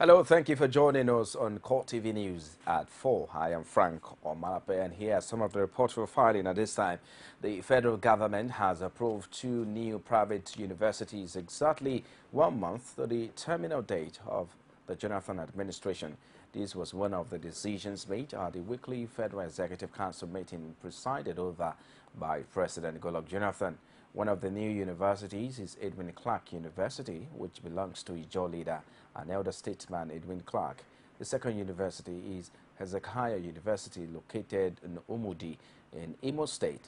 Hello, thank you for joining us on CoreTV News at 4. I am Frank Omalape, and here are some of the reports we're filing at this time. The federal government has approved 2 new private universities exactly 1 month to the terminal date of the Jonathan administration. This was one of the decisions made at the weekly Federal Executive Council meeting presided over by President Goodluck Jonathan. One of the new universities is Edwin Clark University, which belongs to Ijaw leader and elder statesman Edwin Clark. The second university is Hezekiah University, located in Umudi in Imo State.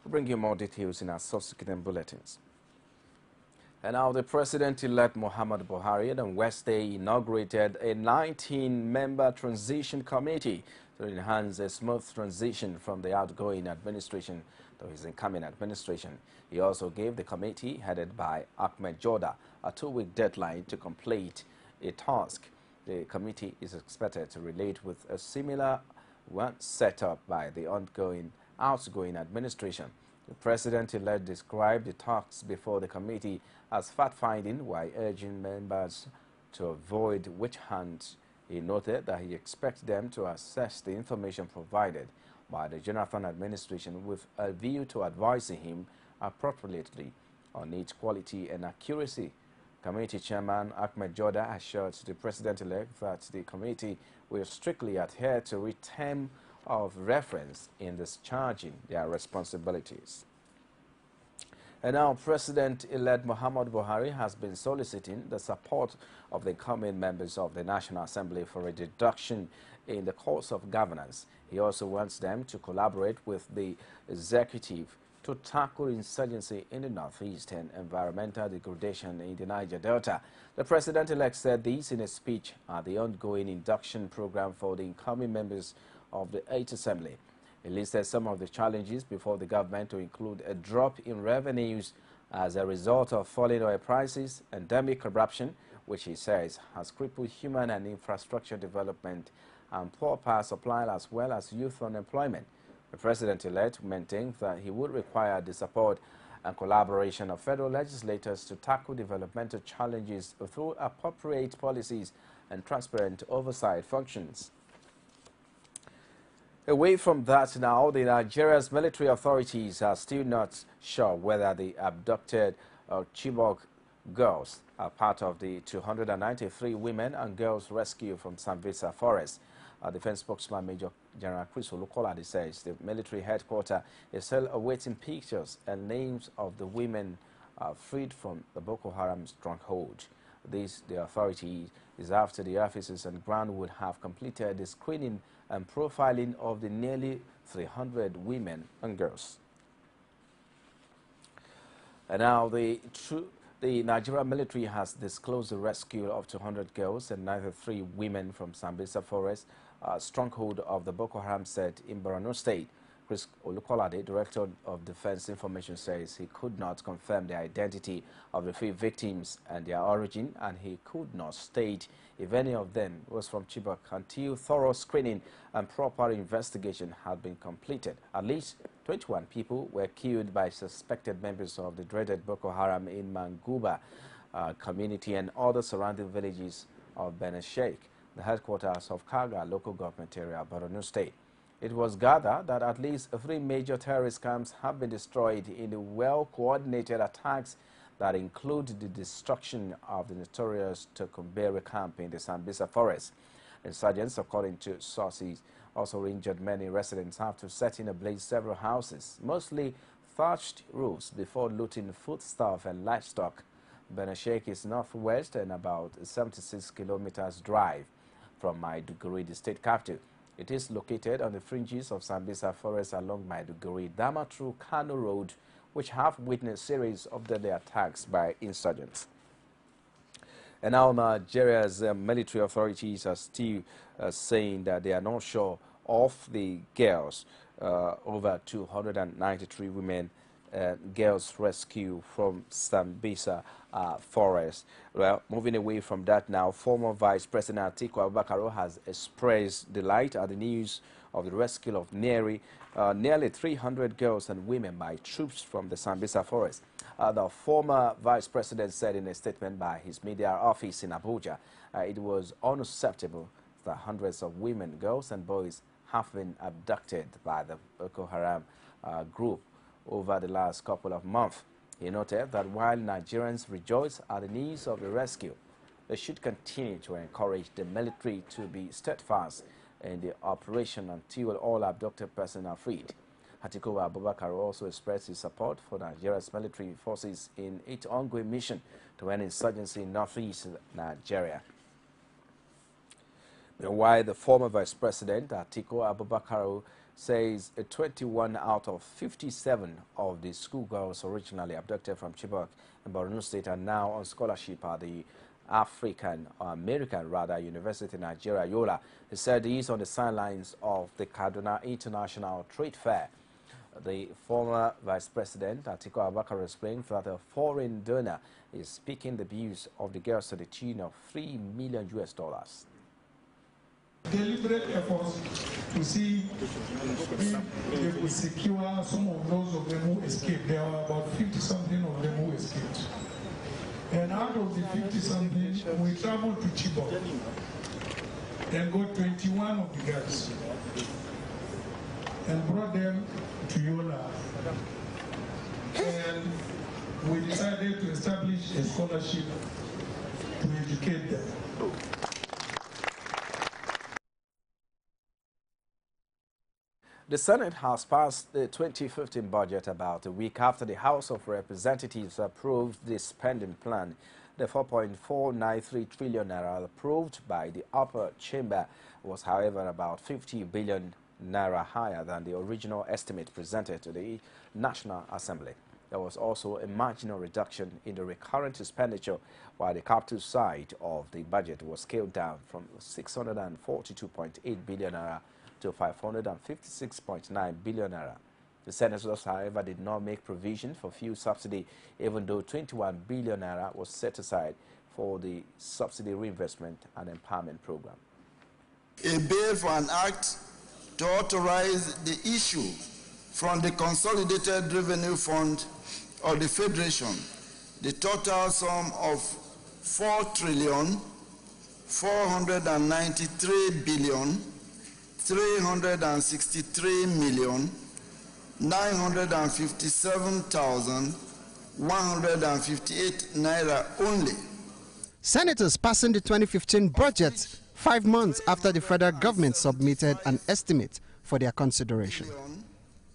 We'll bring you more details in our subsequent bulletins. And now the President-elect Muhammadu Buhari on Wednesday inaugurated a 19-member transition committee to enhance a smooth transition from the outgoing administration to his incoming administration. He also gave the committee, headed by Ahmed Joda, a 2-week deadline to complete a task. The committee is expected to relate with a similar one set up by the outgoing administration. The President-elect described the talks before the committee as fact-finding while urging members to avoid witch hunts. He noted that he expects them to assess the information provided by the Jonathan administration with a view to advising him appropriately on its quality and accuracy. Committee Chairman Ahmed Joda assured the President-elect that the committee will strictly adhere to a term of reference in discharging their responsibilities. And now President-elect Muhammadu Buhari has been soliciting the support of the incoming members of the National Assembly for a reduction in the cost of governance. He also wants them to collaborate with the executive to tackle insurgency in the northeast and environmental degradation in the Niger Delta. The President-elect said this in a speech at the ongoing induction program for the incoming members of the 8th Assembly. He listed some of the challenges before the government, to include a drop in revenues as a result of falling oil prices, endemic corruption, which he says has crippled human and infrastructure development, and poor power supply as well as youth unemployment. The President-elect maintained that he would require the support and collaboration of federal legislators to tackle developmental challenges through appropriate policies and transparent oversight functions. Away from that now, the Nigeria's military authorities are still not sure whether the abducted Chibok girls are part of the 293 women and girls rescued from Sambisa Forest. Defense spokesman Major General Chris Olukolade says the military headquarters is still awaiting pictures and names of the women freed from the Boko Haram stronghold. This, the authority, is after the officers on ground would have completed the screening and profiling of the nearly 300 women and girls. And now the Nigerian military has disclosed the rescue of 200 girls and 93 women from Sambisa Forest, stronghold of the Boko Haram set in Borno State. Chris Olukolade, Director of Defense Information, says he could not confirm the identity of the 3 victims and their origin, and he could not state if any of them was from Chibok until thorough screening and proper investigation had been completed. At least 21 people were killed by suspected members of the dreaded Boko Haram in Manguba community and other surrounding villages of Benin Sheikh, the headquarters of Kaga local government area, Borno State. It was gathered that at least 3 major terrorist camps have been destroyed in the well-coordinated attacks that include the destruction of the notorious Tokumberi camp in the Sambisa Forest. Insurgents, according to sources, also injured many residents after setting ablaze several houses, mostly thatched roofs, before looting foodstuff and livestock. Benin Sheikh is northwest and about 76 kilometers drive from Maiduguri, the state capital. It is located on the fringes of Sambisa Forest along Maiduguri-Damaturu-Kano Road, which have witnessed a series of deadly attacks by insurgents. And now Nigeria's military authorities are still saying that they are not sure of the girls, over 293 women girls rescued from Sambisa Forest. Well, moving away from that now, former Vice President Atiku Abubakar has expressed delight at the news of the rescue of nearly 300 girls and women by troops from the Sambisa Forest. The former vice president said in a statement by his media office in Abuja, it was unacceptable that hundreds of women, girls and boys have been abducted by the Boko Haram group over the last couple of months. He noted that while Nigerians rejoice at the news of the rescue, they should continue to encourage the military to be steadfast in the operation until all abducted persons are freed. Atiku Abubakar also expressed his support for Nigeria's military forces in its ongoing mission to end insurgency in northeast Nigeria. Meanwhile, the former vice president, Atiku Abubakar, says 21 out of 57 of the schoolgirls originally abducted from Chibok in Borno State are now on scholarship at the American University in Nigeria, Yola. He said he is on the sidelines of the Kaduna International Trade Fair. The former vice president, Atiku Abubakar, explained that a foreign donor is speaking the views of the girls to the tune of $3 million. Deliberate efforts to see if we secure some of those of them who escaped. There were about 50-something of them who escaped. And out of the 50-something, we traveled to Chibok and got 21 of the girls and brought them to Yola. And we decided to establish a scholarship to educate them. The Senate has passed the 2015 budget about a week after the House of Representatives approved the spending plan. The 4.493 trillion naira approved by the upper chamber was, however, about 50 billion naira higher than the original estimate presented to the National Assembly. There was also a marginal reduction in the recurrent expenditure, while the capital side of the budget was scaled down from 642.8 billion naira to 556.9 billion naira. The senators, however, did not make provision for fuel subsidy, even though 21 billion naira was set aside for the subsidy reinvestment and empowerment program. A bill for an act to authorize the issue from the Consolidated Revenue Fund of the Federation the total sum of 4,363,363,957,158 naira only. Senators passing the 2015 budget 5 months after the federal government submitted an estimate for their consideration.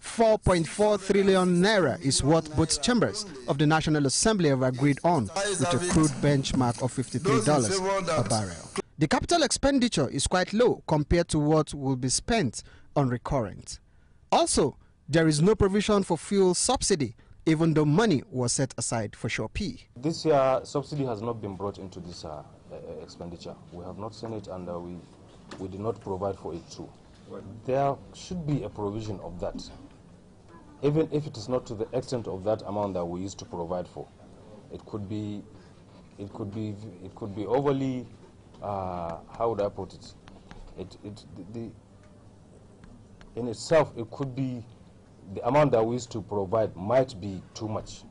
4.4 trillion naira is what both chambers of the National Assembly have agreed on, with a crude benchmark of $53 per barrel. The capital expenditure is quite low compared to what will be spent on recurrent. Also, there is no provision for fuel subsidy, even though money was set aside for Sure P. This year, subsidy has not been brought into this expenditure. We have not seen it, and we did not provide for it too. There should be a provision of that, even if it is not to the extent of that amount that we used to provide for. It could be overly. How would I put it? In itself, it could be the amount that we used to provide might be too much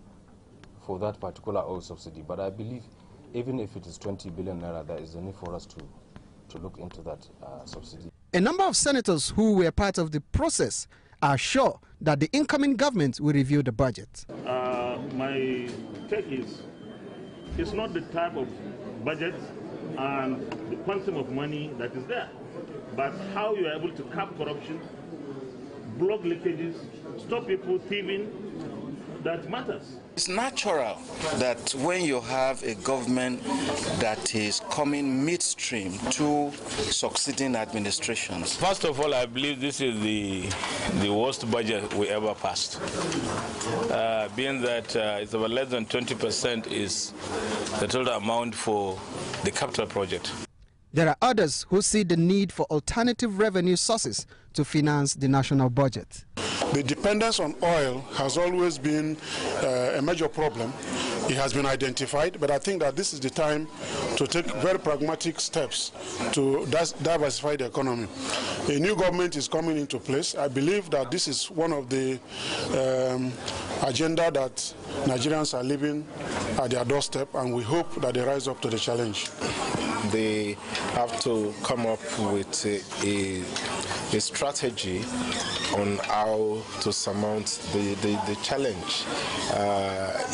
for that particular oil subsidy. But I believe even if it is 20 billion naira, there is a need for us to look into that subsidy. A number of senators who were part of the process are sure that the incoming government will review the budget. My take is, it's not the type of budget and the quantum of money that is there, but how you are able to cap corruption, block leakages, stop people thieving, that matters. It's natural that when you have a government that is coming midstream to succeeding administrations. First of all, I believe this is the worst budget we ever passed. Being that it's about less than 20% is the total amount for the capital project. There are others who see the need for alternative revenue sources to finance the national budget. The dependence on oil has always been a major problem. It has been identified, but I think that this is the time to take very pragmatic steps to diversify the economy. a new government is coming into place. I believe that this is one of the agenda that Nigerians are living at their doorstep, and we hope that they rise up to the challenge. They have to come up with a strategy on how to surmount the challenge.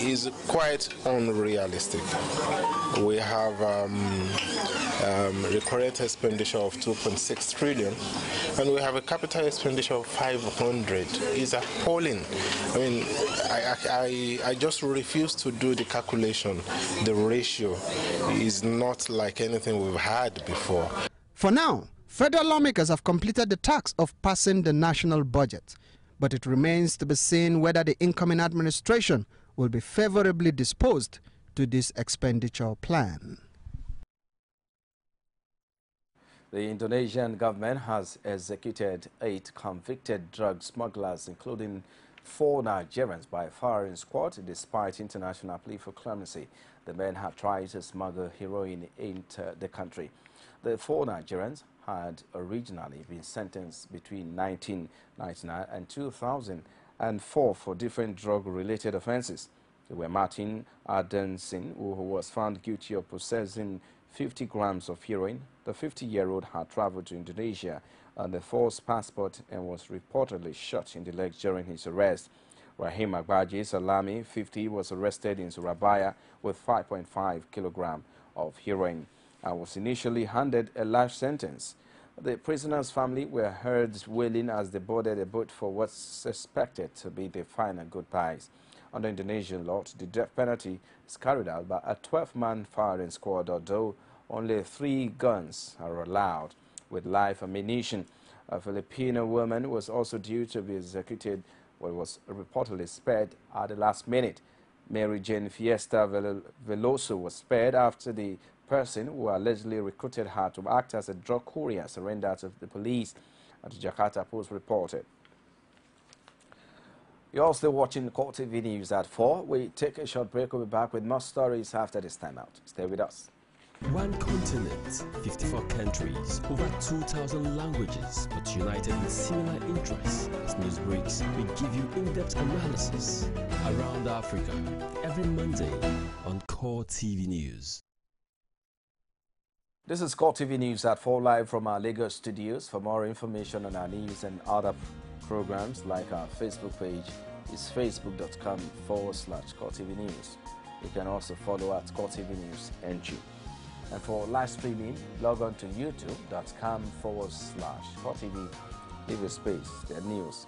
Is quite unrealistic. We have recurrent expenditure of 2.6 trillion, and we have a capital expenditure of 500. It's appalling. I mean, I just refuse to do the calculation. The ratio is not like anything we've had before. For now, federal lawmakers have completed the task of passing the national budget, but it remains to be seen whether the incoming administration will be favorably disposed to this expenditure plan. The Indonesian government has executed 8 convicted drug smugglers, including 4 Nigerians, by a firing squad, despite international plea for clemency. The men had tried to smuggle heroin into the country. The 4 Nigerians had originally been sentenced between 1999 and 2004 for different drug-related offenses. They were Martin Adensin, who was found guilty of possessing 50 grams of heroin. The 50-year-old had traveled to Indonesia on a false passport and was reportedly shot in the leg during his arrest. Rahim Agbaji Salami, 50, was arrested in Surabaya with 5.5 kilograms of heroin and was initially handed a life sentence. The prisoner's family were heard wailing as they boarded a boat for what's suspected to be their final goodbyes. Under Indonesian law, the death penalty is carried out by a 12-man firing squad, although only 3 guns are allowed with live ammunition. A Filipino woman was also due to be executed, but was reportedly spared at the last minute. Mary Jane Fiesta Veloso was spared after the person who allegedly recruited her to act as a drug courier surrendered to the police, as the Jakarta Post reported. You're also watching CoreTV News at 4. We take a short break. We'll be back with more stories after this time out. Stay with us. One continent, 54 countries, over 2,000 languages, but united in similar interests. As news breaks, we give you in-depth analysis around Africa every Monday on CoreTV News. This is CoreTV News at 4, live from our Lagos studios. For more information on our news and other programs, like our Facebook page, is facebook.com/CoreTV News. You can also follow at CoreTV News NG. And for live streaming, log on to youtube.com/CoreTV. Leave a space, the news.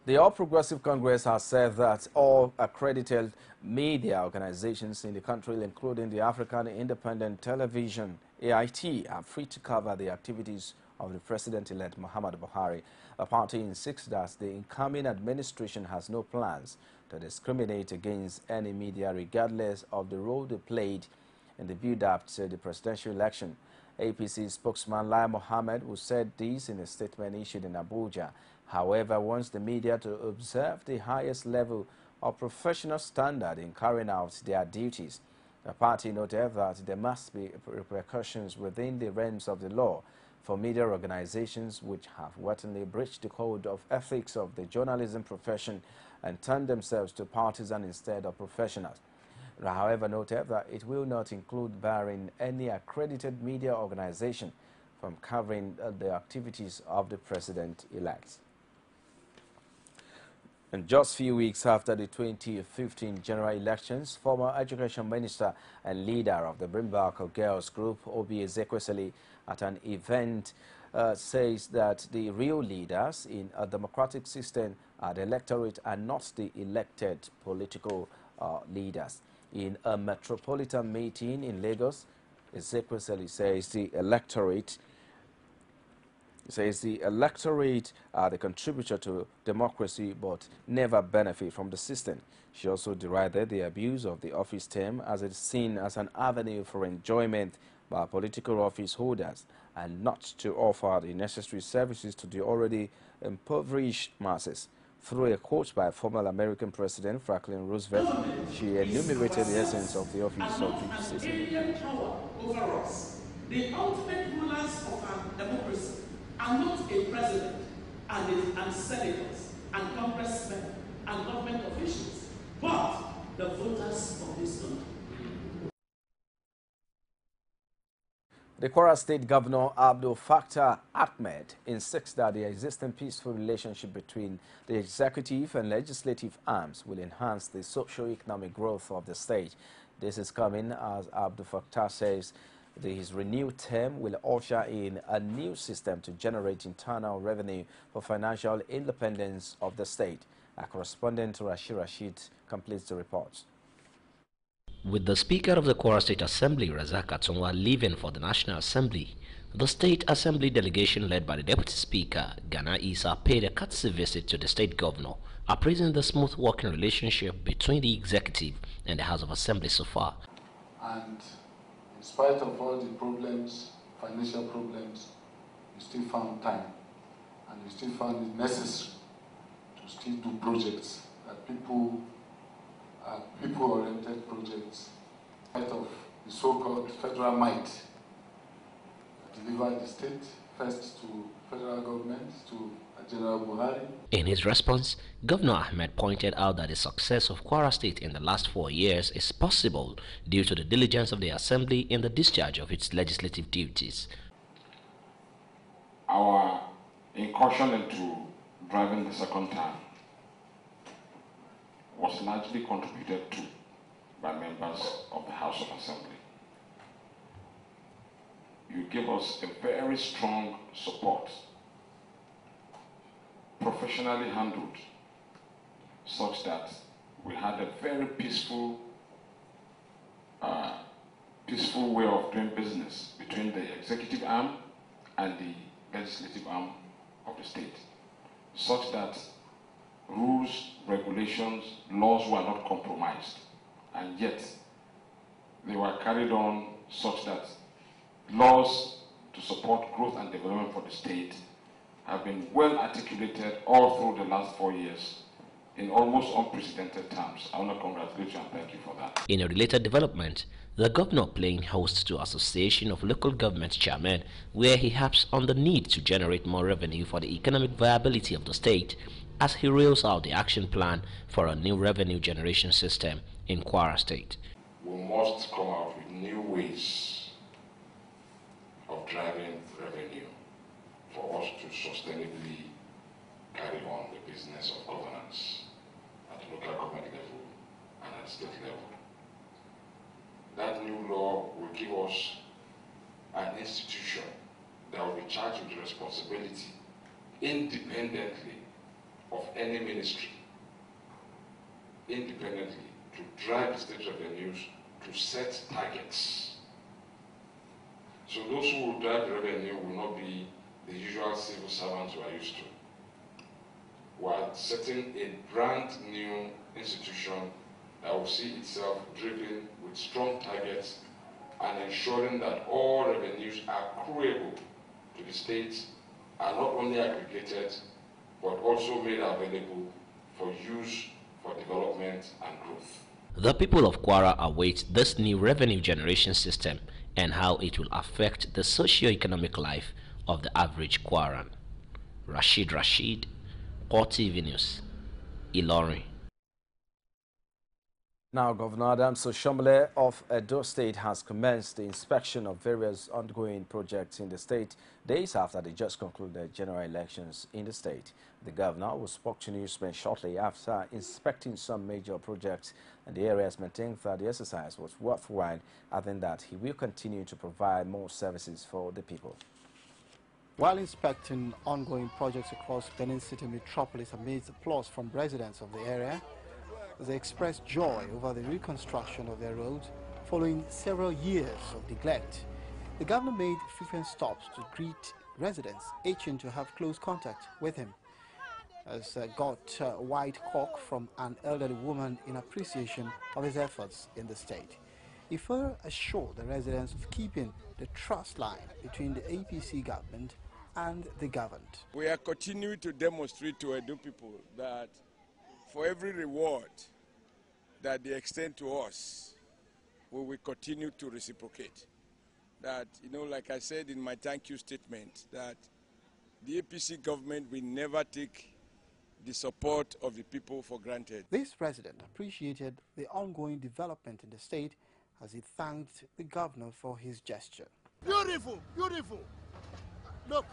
The All Progressive Congress has said that all accredited media organizations in the country, including the African Independent Television, AIT, are free to cover the activities of the President-elect Muhammadu Buhari. The party insists that the incoming administration has no plans to discriminate against any media regardless of the role they played in the build-up to the presidential election. APC spokesman Lai Mohammed, who said this in a statement issued in Abuja, however, wants the media to observe the highest level of professional standard in carrying out their duties. The party noted that there must be repercussions within the realms of the law for media organizations which have wantonly breached the code of ethics of the journalism profession and turned themselves to partisan instead of professionals. However, noted that it will not include barring any accredited media organization from covering the activities of the president-elect. And just a few weeks after the 2015 general elections, former Education Minister and leader of the Brimbaka Girls Group, Obi Ezekwesili, at an event says that the real leaders in a democratic system are the electorate and not the elected political leaders. In a metropolitan meeting in Lagos, Ezekwesili says the electorate are the contributor to democracy but never benefit from the system. She also derided the abuse of the office term as it's seen as an avenue for enjoyment by political office holders and not to offer the necessary services to the already impoverished masses. Through a quote by former American President Franklin Roosevelt, she enumerated the essence of the office of the system. Over us. The ultimate rulers of our democracy are not a president and senators and congressmen and government officials, but the voters of this country. The Kwara State Governor Abdul Fattah Ahmed insists that the existing peaceful relationship between the executive and legislative arms will enhance the socio-economic growth of the state. This is coming as Abdul Fattah says his renewed term will usher in a new system to generate internal revenue for financial independence of the state. Our correspondent Rashid completes the report. With the Speaker of the Kwara State Assembly, Razak Atunwa, leaving for the National Assembly, the State Assembly delegation led by the Deputy Speaker, Ghana Isa, paid a courtesy visit to the State Governor, appraising the smooth working relationship between the Executive and the House of Assembly so far. And in spite of all the problems, financial problems, you still found time, and you still found it necessary to still do projects that people-oriented projects, in spite of the so-called federal might, deliver the state first to federal government, to General Buhari. In his response, Governor Ahmed pointed out that the success of Kwara State in the last 4 years is possible due to the diligence of the Assembly in the discharge of its legislative duties. Our incursion into driving the second term was largely contributed to by members of the House of Assembly. You gave us a very strong support, professionally handled, such that we had a very peaceful way of doing business between the executive arm and the legislative arm of the state, such that rules, regulations, laws were not compromised, and yet they were carried on such that laws to support growth and development for the state have been well articulated all through the last 4 years in almost unprecedented terms. I want to congratulate you and thank you for that. In a related development, the governor playing host to Association of Local Government Chairmen, where he harps on the need to generate more revenue for the economic viability of the state, as he rails out the action plan for a new revenue generation system in Kwara State. We must come out with new ways of driving revenue for us to sustainably carry on the business of governance at local government level and at state level. That new law will give us an institution that will be charged with responsibility independently of any ministry, independently to drive the state revenues, to set targets. So those who will drive the revenue will not be the usual civil servants we are used to. We are setting a brand new institution that will see itself driven with strong targets and ensuring that all revenues are accruable to the state, are not only aggregated, but also made available for use for development and growth. The people of Kwara await this new revenue generation system and how it will affect the socio-economic life of the average Kwaran. Rashid, CoreTV News, Ilorin. Now, Governor Adams Oshiomhole of Edo State has commenced the inspection of various ongoing projects in the state days after they just concluded general elections in the state. The governor, who spoke to newsmen shortly after inspecting some major projects in the areas, maintained that the exercise was worthwhile, adding that he will continue to provide more services for the people. While inspecting ongoing projects across Benin City metropolis amidst applause from residents of the area, they expressed joy over the reconstruction of their roads following several years of neglect. The governor made frequent stops to greet residents itching to have close contact with him, as got a white cock from an elderly woman in appreciation of his efforts in the state. He further assured the residents of keeping the trust line between the APC government and the governed. We are continuing to demonstrate to Edo people that for every reward that they extend to us, we will continue to reciprocate. that, like I said in my thank you statement, that the APC government will never take the support of the people for granted. This president appreciated the ongoing development in the state as he thanked the governor for his gesture. Beautiful, beautiful. Look,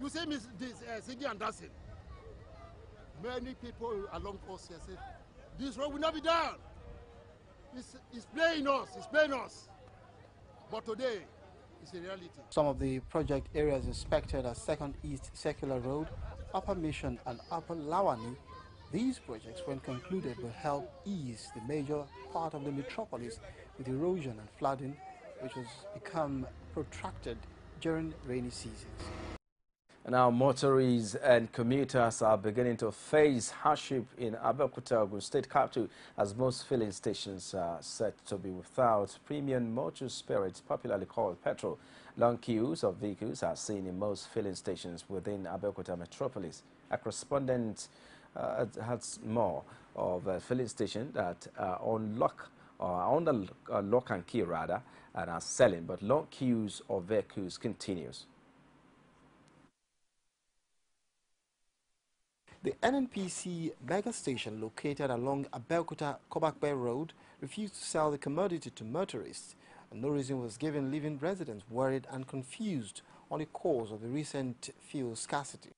you see Miss Sigi and Dasin. Many people along us here say, this road will not be done. It's playing us. But today, it's a reality. Some of the project areas inspected are 2nd East Circular Road, Upper Mission and Upper Lawani. These projects, when concluded, will help ease the major part of the metropolis with erosion and flooding, which has become protracted during rainy seasons. Now, motorists and commuters are beginning to face hardship in Abeokuta, Ogun State capital, as most filling stations are set to be without premium motor spirits, popularly called petrol. Long queues of vehicles are seen in most filling stations within Abeokuta metropolis. A correspondent has more of filling stations that are on the lock and key rather, and are selling, but long queues of vehicles continues. The NNPC mega station located along Abeokuta-Kobakbe Road refused to sell the commodity to motorists, and no reason was given, leaving residents worried and confused on the cause of the recent fuel scarcity.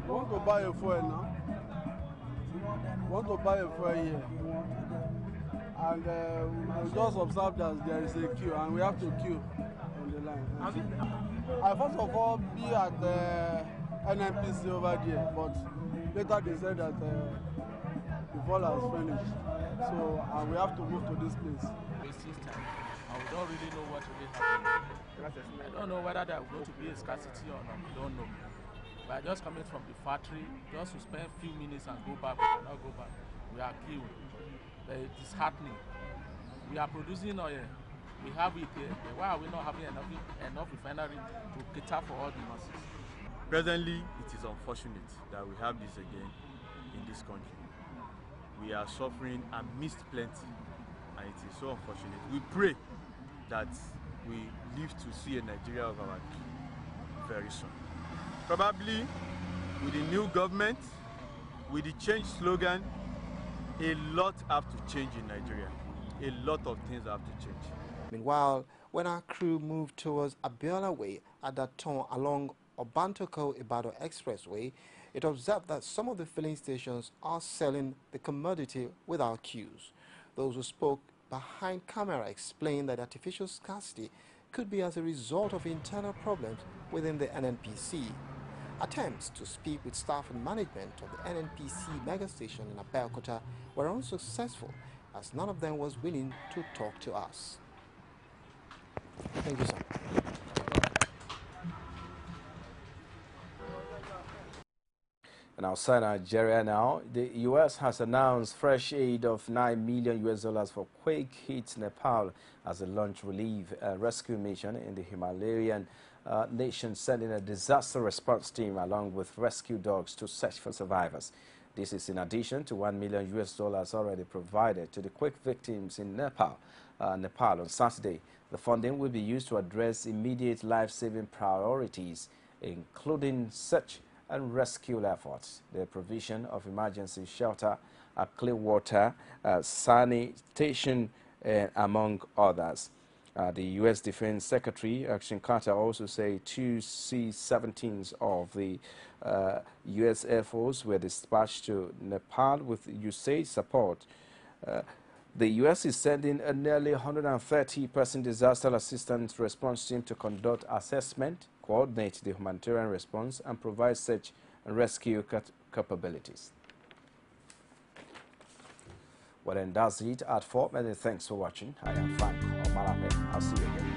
Want to buy a fuel now? Want to buy a fuel here? And we just observed that there is a queue, and we have to queue on the line. I first of all be at the NNPC over there, but later they said that the fuel has finished. So and we have to move to this place. Wasting time, and we don't really know what will happen. I don't know whether there will going to be a scarcity or not. We don't know. By just coming from the factory, just to spend a few minutes and go back, we cannot go back. We are queuing. It is disheartening. We are producing oil. We have it here. Why are we not having enough refinery to cater for all the masses? Presently, it is unfortunate that we have this again in this country. We are suffering and missed plenty, and it is so unfortunate. We pray that we live to see a Nigeria of our own very soon. Probably with the new government, with the change slogan, a lot have to change in Nigeria. A lot of things have to change. Meanwhile, when our crew moved towards Abiola Way at that turn along Obantoko-Ibadan Expressway, it observed that some of the filling stations are selling the commodity without queues. Those who spoke behind camera explained that artificial scarcity could be as a result of internal problems within the NNPC. Attempts to speak with staff and management of the NNPC mega station in Abeokuta were unsuccessful, as none of them was willing to talk to us. Thank you, sir. And outside Nigeria now, the U.S. has announced fresh aid of $9 million for quake-hit Nepal as a launch relief and rescue mission in the Himalayan nation, sending a disaster response team along with rescue dogs to search for survivors. This is in addition to $1 million already provided to the quake victims in Nepal on Saturday. The funding will be used to address immediate life-saving priorities, including search and rescue efforts, the provision of emergency shelter, clean water, sanitation, among others. The U.S. Defense Secretary Ashton Carter also said 2 C-17s of the U.S. Air Force were dispatched to Nepal with USAID support. The U.S. is sending a nearly 130-person disaster assistance response team to conduct assessment, coordinate the humanitarian response, and provide search and rescue capabilities. Well, then that's it at 4. Many thanks for watching. I am Frank Omalape. I'll see you again.